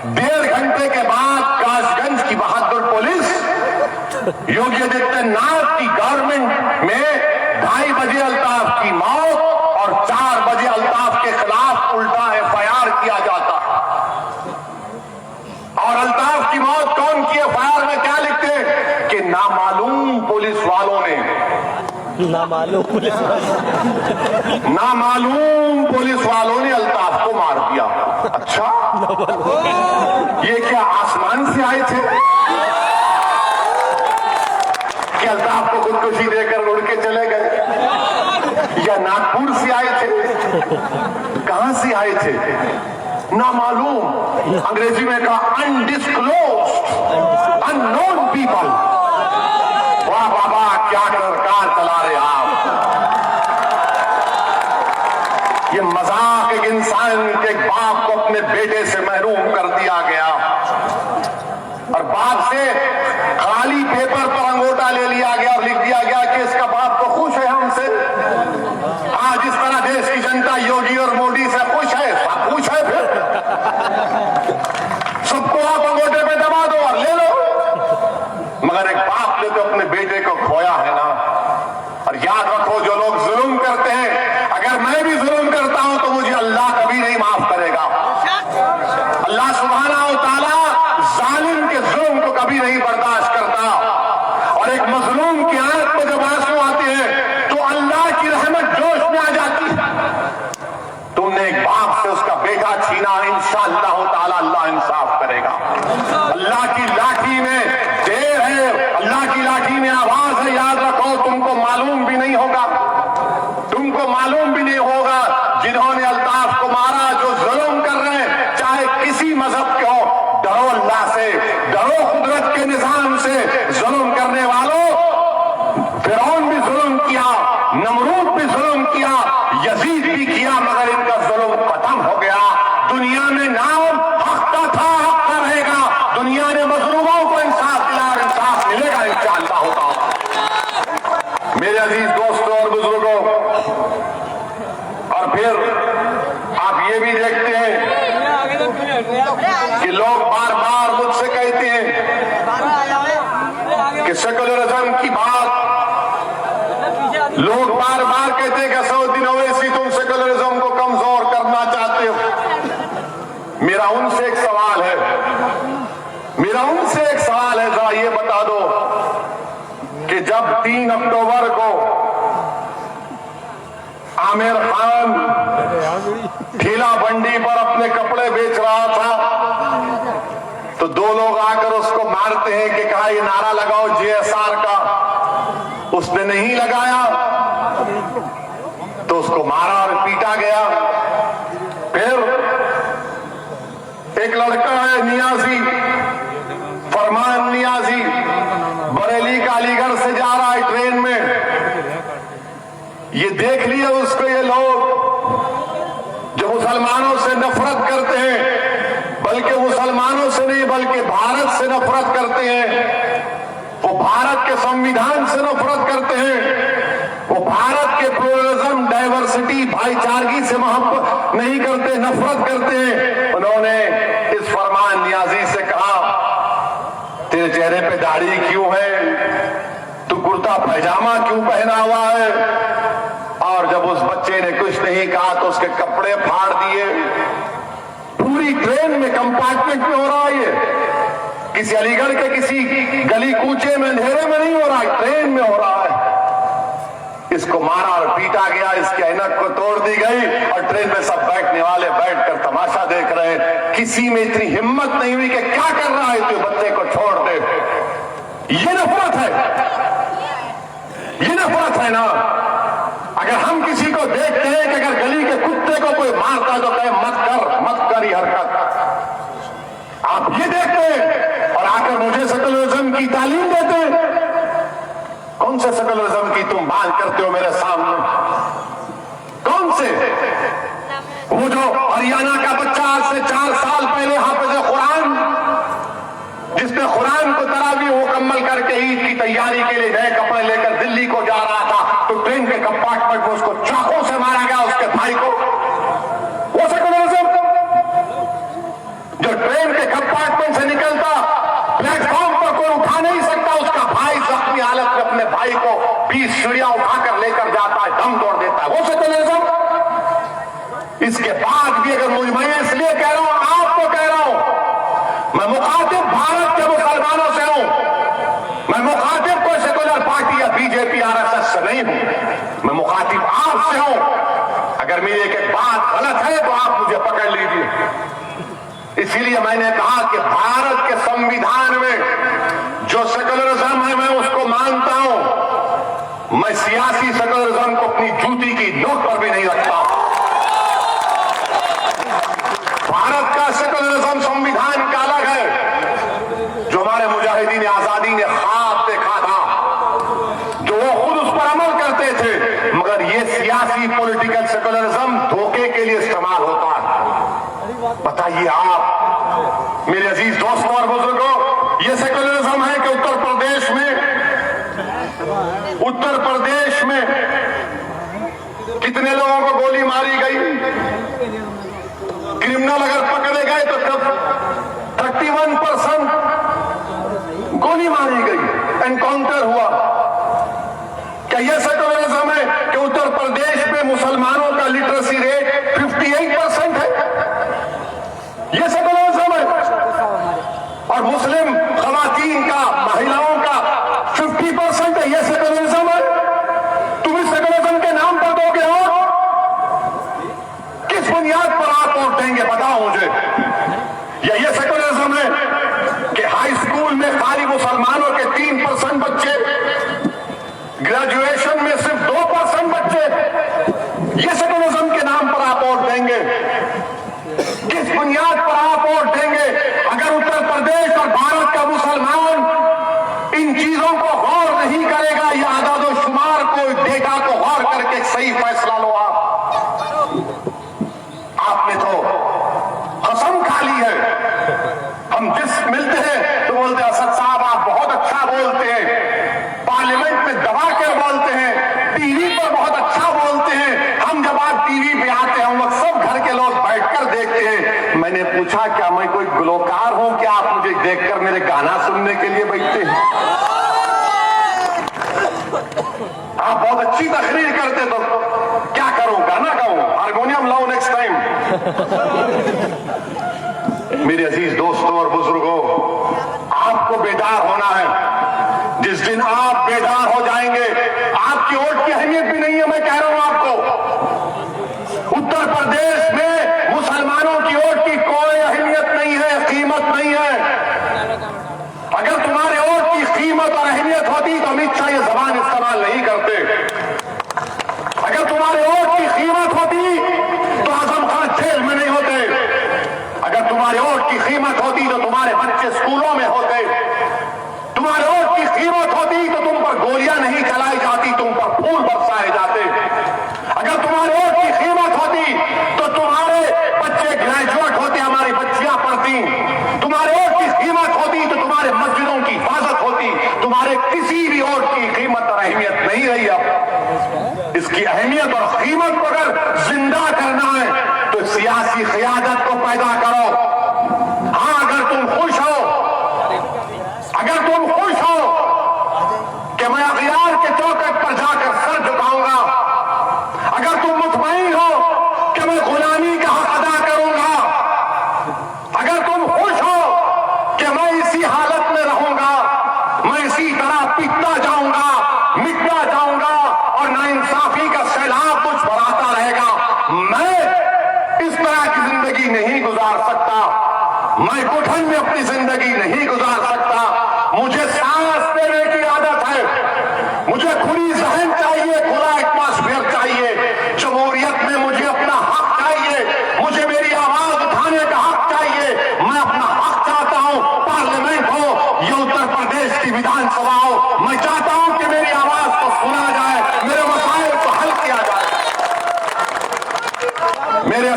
1.5 घंटे के बाद काशगंज की बहादुर पुलिस योगी आदित्यनाथ की गवर्नमेंट में 2:30 बजे अल्ताफ की मौत और 4 बजे अल्ताफ के खिलाफ उल्टा FIR किया जाता है। और अल्ताफ की मौत कौन की? FIR में क्या लिखते हैं कि नामालूम पुलिस वालों ने, नामालूम पुलिस वालों ने अल्ताफ को मार दिया। अच्छा, ये क्या आसमान से आए थे कि अल्ताफ को खुदकुशी देकर उड़ के चले गए, या नागपुर से आए थे? कहां से आए थे? नामालूम, अंग्रेजी में कहा अनडिस्क्लोज्ड, अननोन पीपल। वाह बाबा, क्या सरकार चला रहे आप। ये मजाक एक इंसान के एक बाप को अपने बेटे से महरूम कर दिया गया और बाप से खाली पेपर पर अंगूठा ले लिया गया और लिख दिया गया कि इसका बाप तो खुश है हमसे। आज जिस तरह देश की जनता योगी और मोदी से खुश है, सब खुश है, फिर सबको आप अंगूठे पे दबा दो और ले लो। मगर एक बाप ने तो अपने बेटे को खोया है ना। और याद रखो, जो लोग जुल्म करते हैं, अगर मैं भी जुल्म करता हूं तो मुझे अल्लाह कभी नहीं माफ करेगा। अल्लाह सुब्हानहू व तआला जालिम के जुल्म को कभी नहीं बर्दाश्त करता। और एक मजलूम की आंख में जब आंसू आते हैं तो अल्लाह की रहमत जोश में आ जाती है। तुमने एक बाप से उसका बेटा छीना, इंशाअल्लाह ताला अल्लाह इंसाफ करेगा। अल्लाह की लाठी में देर है, अल्लाह की लाठी में आवाज है, याद रखो। तुमको मालूम भी नहीं होगा, तुमको मालूम भी नहीं होगा जिन्होंने अल्ताफ को मारा, जो जुल्म कर रहे हैं, चाहे किसी मजहब के हो, डरो अल्लाह से, डरो कुदरत के निजाम से। जुल्म करने वालों, फिरौन भी जुल्म किया, नमरूद भी जुल्म किया, यजीद भी किया, मगर इनका जुल्म खत्म हो गया। दुनिया में नाम हक का था, हक का रहेगा। दुनिया ने मजलूमों को इंसाफ दिला, इंसाफ मिलेगा इंशाअल्लाह होता। मेरे अजीज दोस्तों और बुजुर्गों, और फिर आप ये भी देखते हैं कि लोग बार बार मुझसे कहते हैं कि सेकुलरिज्म की बात, लोग बार बार कहते हैं कि असदुद्दीन ओवैसी तुम सेकुलरिज्म को कमजोर करना चाहते हो। मेरा उनसे एक सवाल है, जरा ये बता दो कि जब 3 अक्टूबर को आमिर खान ठेला बंडी पर अपने कपड़े बेच रहा था तो 2 लोग आकर उसको मारते हैं कि कहा ये नारा लगाओ JSR का, उसने नहीं लगाया तो उसको मारा और पीटा गया। फिर एक लड़का है नियाजी, फरमान नियाजी, बरेली का अलीगढ़ से जा रहा है ट्रेन में। ये देख लिया उसको ये लोग जो मुसलमानों से नफरत करते हैं, बल्कि मुसलमानों से नहीं बल्कि भारत से नफरत करते हैं, वो भारत के संविधान से नफरत करते हैं, वो भारत के प्लुरलिज्म, डाइवर्सिटी, भाईचारगी से मोहब्बत नहीं करते, नफरत करते हैं। उन्होंने इस फरमान नियाजी से कहा तेरे चेहरे पे दाढ़ी क्यों है, तू कुर्ता पैजामा क्यों पहना हुआ है? और जब उस बच्चे ने कुछ नहीं कहा तो उसके कपड़े फाड़ दिए। पूरी ट्रेन में कंपार्टमेंट में हो रहा है, ये किसी अलीगढ़ के किसी गली कूचे में अंधेरे में नहीं हो रहा है, ट्रेन में हो रहा है। इसको मारा और पीटा गया, इसके ऐनक को तोड़ दी गई और ट्रेन में सब बैठने वाले बैठकर तमाशा देख रहे हैं। किसी में इतनी हिम्मत नहीं हुई कि क्या कर रहा है तू, बच्चे को छोड़ दे। ये नफरत है, ये नफरत है ना। अगर हम किसी को देखते हैं कि अगर गली के कुत्ते को कोई मारता तो कहे मत कर ये हरकत, आप ये देखते हैं और आकर मुझे सेकुलरिज्म की तालीम देते हैं। कौन से सेकुलरिज्म की तुम बात करते हो मेरे सामने? कौन से? वो जो हरियाणा का बच्चा आज से 4 साल पहले हाफिज़ कुरान, जिसने कुरान को तरावी मुकम्मल करके ईद की तैयारी के लिए नए कपड़े लेकर दिल्ली को जा रहा था तो ट्रेन के कंपार्टमेंट में उसको चाकू से मारा गया, उसके भाई को। वो सेकुलरिज्म जो ट्रेन के कंपार्टमेंट से निकलता प्लेटफॉर्म पर कोई उठा नहीं सकता, उसका भाई जख्मी हालत में अपने भाई को 20 सीढ़ियां उठाकर लेकर जाता है, दम तोड़ देता है, वो सेकुलरिज्म। इसके बाद भी अगर मैं इसलिए कह रहा हूं, आपको कह रहा हूं, मैं मुखातिब भारत के मुसलमानों से हूं, मैं मुखातिब कोई सेकुलर पार्टी या बीजेपी RSS से नहीं हूं, मैं मुखातिब आपसे हूं। अगर मेरी एक बात गलत है तो आप मुझे पकड़ लीजिए। इसीलिए मैंने कहा कि भारत के संविधान में जो सेकुलरिज्म है मैं उसको मानता हूं, मैं सियासी सेकुलरिज्म को अपनी जूती की नोक पर भी नहीं रखता। भारत का सेकुलरिज्म संविधान का अलग है, जो हमारे मुजाहिदीन आजादी ने ख्वाब देखा था, जो वो खुद उस पर अमल करते थे, मगर ये सियासी पॉलिटिकल सेकुलरिज्म धोखे के लिए इस्तेमाल होता है। बताइए आप मेरे अजीज दोस्तों और बुजुर्गों, ये सेकुलरिज्म है कि उत्तर प्रदेश में कितने लोगों को गोली मारी गई, क्रिमिनल अगर पकड़े गए तो तब 31% गोली मारी गई, एनकाउंटर हुआ। क्या यह सेकुलरिज्म है कि उत्तर प्रदेश में मुसलमानों का लिटरेसी रेट 58% है? यह सेकुलरिज्म है। और मुस्लिम खवातीन का, महिलाओं का 50% है, यह सेकुलरिज्म है। तुम इस सेकुलरिज्म के नाम पर दोगे हो, किस बुनियाद पर आप वोट देंगे बताओ मुझे। या ये सेकुलरिज्म है कि हाई स्कूल में खाली मुसलमानों के 3% बच्चे, ग्रेजुएशन में सिर्फ 2% बच्चे, ये सेकुलरिज्म के नाम पर आप वोट देंगे? किस बुनियाद पर आप वोट देंगे? अगर उत्तर प्रदेश और भारत का मुसलमान इन चीजों को गौर नहीं करेगा, या आदाद शुमार को, डेटा को गौर करके सही फैसला लो। आपने तो कसम खा ली है। हम जिस मिलते हैं तो बोलते हैं असद साहब आप बहुत अच्छा बोलते हैं, पार्लियामेंट में दबा कर बोलते हैं, टीवी पर बहुत अच्छा बोलते हैं। हम जब आप टीवी पे आते हैं हम लोग सब घर के लोग बैठकर देखते हैं। मैंने पूछा क्या मैं कोई गुलकार हूं कि आप मुझे देखकर मेरे गाना सुनने के लिए बैठते हैं? आप बहुत अच्छी तकरीर करते तो क्या करूं, गाना गाऊं, हारमोनियम लाऊं नेक्स्ट टाइम? मेरे अजीज दोस्तों और बुजुर्गों, आपको बेदार होना है। जिस दिन आप बेदार हो जाएंगे, आपकी वोट की अहमियत भी नहीं है। मैं कह रहा हूं आपको, उत्तर प्रदेश में मुसलमानों की वोट की कोई अहमियत नहीं है, कीमत नहीं है। अगर तुम्हारे वोट की कीमत और अहमियत होती तो अमित शाह ये जबान इस्तेमाल नहीं करते। अगर तुम्हारे वोट की कीमत होती तो आजम खान जेल में नहीं होते। अगर तुम्हारे वोट की कीमत होती तो तुम्हारे बच्चे स्कूलों में होते। तुम्हारे वोट की कीमत होती तो तुम पर गोलियां नहीं चलाई जाती, तुम पर फूल बरसाए जाते। अगर तुम्हारे वोट की कीमत होती तो तुम्हारे बच्चे ग्रेजुएट होते, हमारी बच्चियां पढ़ती। तुम्हारे वोट की कीमत होती तो तुम्हारे मस्जिदों की हिफाजत होती। तुम्हारे किसी भी वोट की कीमत और अहमियत नहीं रही। अब इसकी अहमियत और कीमत को अगर जिंदा करना है तो सियासी क़यादत को पैदा करो। हाँ, अगर तुम खुश हो कि मैं अगियार के चौखट पर जाकर सर झुकाऊंगा, अगर तुम मुतमईन हो कि मैं गुलामी का हक अदा करूंगा, अगर तुम खुश हो कि मैं इसी हालत में रहूंगा, मैं इसी तरह पिटता जाऊंगा, मिटता जाऊंगा और नाइंसाफी का सैलाब मुझ पर आता रहेगा, मैं इस तरह की जिंदगी नहीं गुजार सकता। मैं घुटन में अपनी जिंदगी नहीं गुजार सकता। मुझे सांस लेने की आदत है, मुझे खुली जहन चाहिए, खुला एटमॉस्फेयर चाहिए। जमहूरियत में मुझे अपना हक चाहिए, मुझे मेरी आवाज उठाने का हक चाहिए। मैं अपना हक चाहता हूं, पार्लियामेंट हो या उत्तर प्रदेश की विधानसभा हो, मैं चाहता हूं कि मेरी आवाज को सुना जाए, मेरे मसाइल को हल किया जाए। मेरे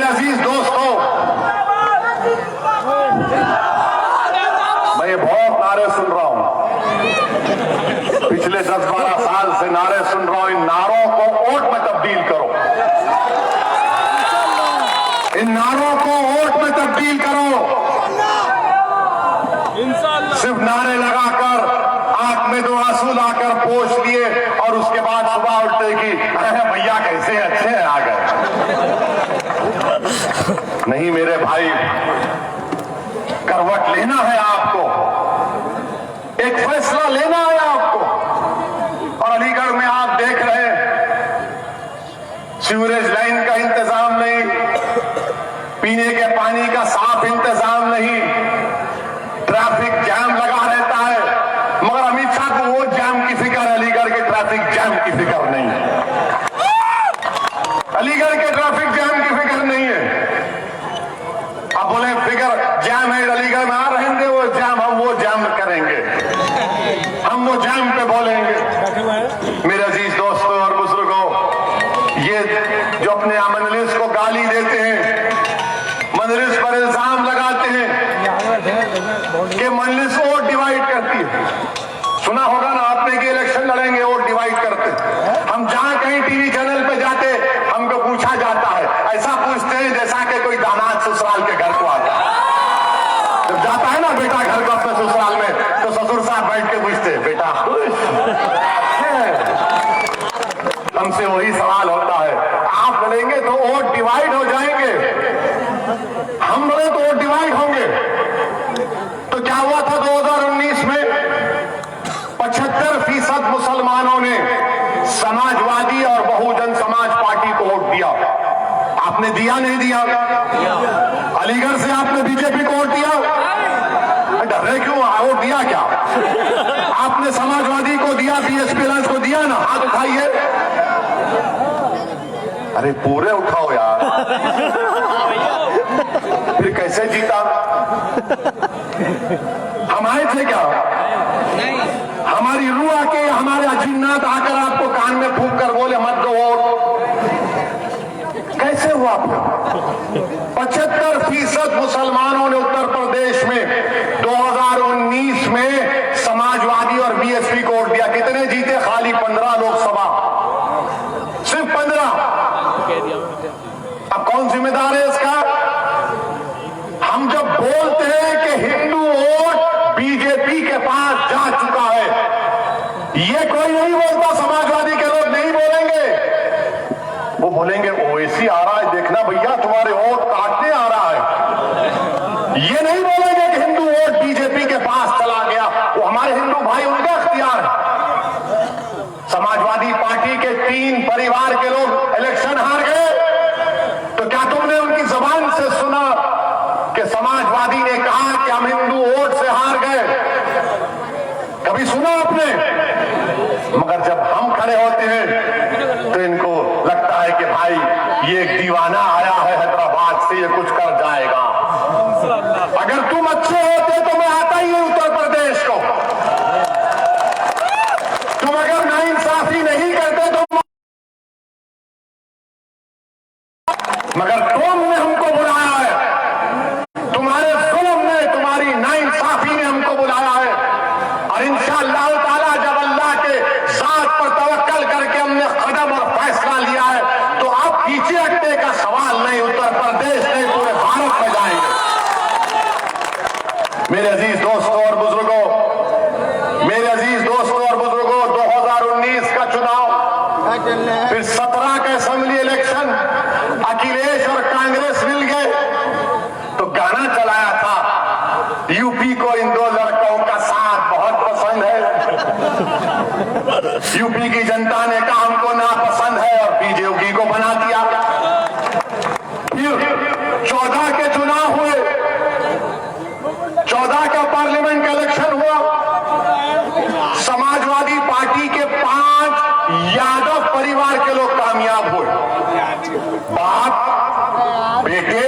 अजीज दोस्तों, मैं बहुत नारे सुन रहा हूं, पिछले 10-12 साल से नारे सुन रहा हूं। इन नारों को वोट में तब्दील करो, इन नारों को वोट में तब्दील करो। सिर्फ नारे लगाकर आंख में 2 आंसू लाकर पोंछ लिए और उसके बाद सुबह उठते कि भैया कैसे अच्छे हैं आ गए। नहीं मेरे भाई, करवट लेना है आपको, एक फैसला लेना है आपको। और अलीगढ़ में आप देख रहे हैं, सीवरेज लाइन का इंतजाम नहीं, पीने के पानी का साफ इंतजाम नहीं, ट्रैफिक जैम लगा रहता है। मगर अमित शाह को वो जैम की फिक्र, अलीगढ़ के ट्रैफिक जैम की फिक्र नहीं है। अलीगढ़ के ट्रैफिक जैम की फिक्र नहीं है। अब बोले फिक्र जैम है अलीगढ़ में, आ रहेंगे वो जैम, हम वो जैम करेंगे, हम वो जैम पे बोलेंगे। मेरे अजीज दोस्तों और बुजुर्गों, ये जो अपने मजलिस को गाली देते हैं, मजलिस पर इल्जाम लगाते हैं कि मजलिस वोट डिवाइड करती है। सुना होगा ना आपने कि इलेक्शन लड़ेंगे वोट डिवाइड करते। हम जहां कहीं टीवी चैनल पे जाते, हमको पूछा जाता है, ऐसा पूछते हैं जैसा कि कोई दामाद ससुराल के घर को आता है। जब जाता है ना बेटा घर को अपने ससुराल में, तो ससुर साहब बैठ के पूछते हैं, बेटा खुश है? हमसे वही सवाल होता है, आप लड़ेंगे तो वोट डिवाइड हो जाएंगे, हम लड़े तो वोट डिवाइड होंगे। तो क्या हुआ था 2019 में? 75% मुसलमानों ने समाजवादी और बहुजन समाज पार्टी को वोट दिया। आपने दिया नहीं दिया? अलीगढ़ से आपने बीजेपी को वोट दिया? डर रहे क्यों? वोट दिया क्या? आपने समाजवादी को दिया, बीएसपी अलायंस को दिया ना? हाथ उठाइए। अरे पूरे उठाओ यार। फिर कैसे जीता? हम आए थे क्या? हमारी रूह आके, हमारे अजिन्नात आकर आपको कान में फूंक कर बोले मत दो वोट? कैसे हुआ? 75% मुसलमानों ने उत्तर प्रदेश में 2019 में समाजवादी और बीएसपी को वोट दिया। कितने जीते? खाली 15 लोकसभा, सिर्फ 15। अब कौन जिम्मेदार है इसका? हम जब बोलते हैं कि हिंदू वोट बीजेपी के पास जा चुका है, ये कोई नहीं बोलता, समाजवादी के लोग नहीं बोलेंगे। बोलेंगे ओवैसी आ रहा है, देखना भैया तुम्हारे वोट काटने आ रहा है। ये नहीं बोलेंगे कि हिंदू वोट बीजेपी के पास चला गया, वो हमारे हिंदू भाई, उनका इख्तियार है। समाजवादी पार्टी के 3 परिवार के लोग इलेक्शन हार गए, तो क्या तुमने उनकी जबान से सुना कि समाजवादी ने कहा कि हम हिंदू वोट से हार गए? कभी सुना आपने? मगर जब हम खड़े होते हैं तो इनको लगता है कि भाई ये एक दीवाना आया है हैदराबाद से, ये कुछ कर जाएगा। अगर तुम अच्छे होते तो मैं आता ही नहीं उत्तर प्रदेश को। तुम अगर नाइंसाफी नहीं करते तो, मगर तुमने हमको बुलाया है, तुम्हारे जुल्म ने, तुम्हारी नाइंसाफी ने हमको बुलाया है। और इंशाअल्लाह ताला जब अल्लाह के साथ पर तवक्कल करके हमने कदम और फैसला लिया है, तो आप पीछे हटने का सवाल नहीं, उत्तर प्रदेश नहीं पूरे भारत में जाएंगे। मेरे अजीज दोस्तों और बुजुर्गों, मेरे अजीज दोस्तों और बुजुर्गों, 2019 का चुनाव, फिर 17 का असेंबली इलेक्शन, अखिलेश और कांग्रेस मिल गए तो गाना चलाया था, यूपी को इन 2 लड़कों का साथ बहुत पसंद है। यूपी की जनता ने कहा हमको नापसंद है और बीजेपी को बना दिया। फिर 14 के चुनाव हुए, 14 का पार्लियामेंट का इलेक्शन हुआ, समाजवादी पार्टी के 5 यादव परिवार के लोग कामयाब हुए। बाप बेटे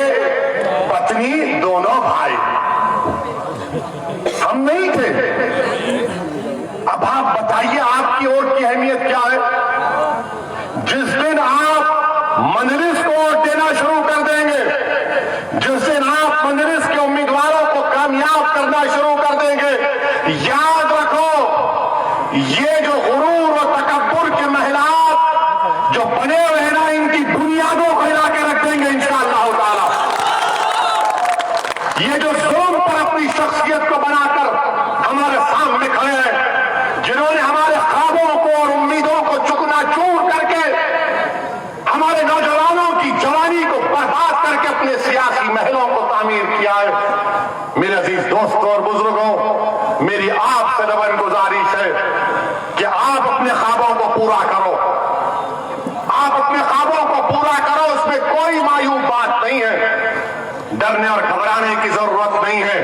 पत्नी दोनों भाई, हम नहीं थे। अब आप बताइए आपकी वोट की अहमियत क्या है? जिस दिन आप मजलिस को वोट देना शुरू कर देंगे, जिस दिन आप मजलिस के उम्मीदवारों को कामयाब करना शुरू कर देंगे, याद रखो ये जो गुरूर और तकब्बुर के महलात जो बने हुए हैं ना, इनकी बुनियादों को हिला के रख देंगे इंशाअल्लाह ताला। ये जो जुल्म पर अपनी शख्सियत को बनाकर हमारे सामने खड़े हैं, जिन्होंने हमारे ख्वाबों को और उम्मीदों को चकनाचूर करके हमारे नौजवानों की जवानी को बर्बाद करके अपने सियासी महलों को तामीर किया है। मेरे अजीज दोस्तों और बुजुर्गों, मेरी आपसे नबन गुजारिश है कि आप अपने ख्वाबों को पूरा करो, आप अपने ख्वाबों को पूरा करो, उसमें कोई मायूब बात नहीं है, डरने और घबराने की जरूरत नहीं है।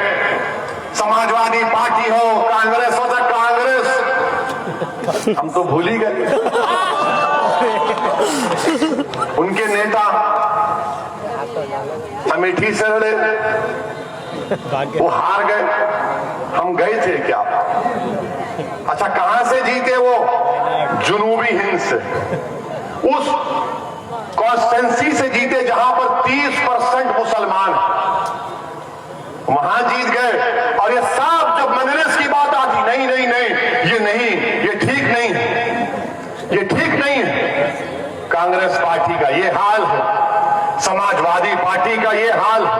समाजवादी पार्टी हो, कांग्रेस हो, चाहे कांग्रेस, हम तो भूल ही गए। उनके नेता अमेठी से लड़े, वो हार गए, हम गए थे क्या? अच्छा, कहां से जीते वो? जुनूबी हिंद से, उस कॉन्स्टिट्यूंसी से जीते जहां पर 30% मुसलमान, वहां जीत गए। और ये साफ जब मजलिस की बात आती, नहीं नहीं नहीं, ये नहीं, ये ठीक नहीं, ये ठीक नहीं है। कांग्रेस पार्टी का ये हाल है, समाजवादी पार्टी का ये हाल है,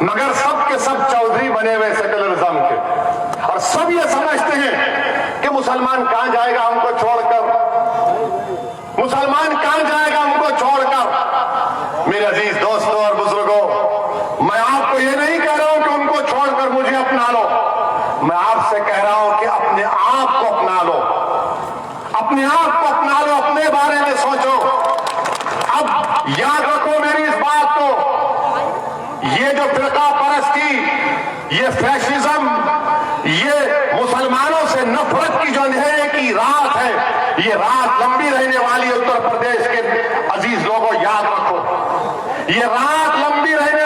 मगर सब के सब चौधरी बने हुए सेकुलरिज्म के, और सब ये समझते हैं कि मुसलमान कहां जाएगा हमको छोड़कर, मुसलमान कहां जाएगा हमको छोड़कर। मेरे अजीज दोस्तों और बुजुर्गों, मैं आपको ये नहीं कह रहा हूं कि उनको छोड़कर मुझे अपना लो, मैं आपसे कह रहा हूं कि अपने आप को अपना लो, अपने आप को अपना लो, अपने बारे में सोचो। अब याद रखो मेरी इस बात को, ये जो फिरका परस्ती, ये फैशिज्म, ये मुसलमानों से नफरत की जो अंधेरे की रात है, ये रात लंबी रहने वाली है। उत्तर प्रदेश के अजीज लोगों, याद रखो, ये रात लंबी रहने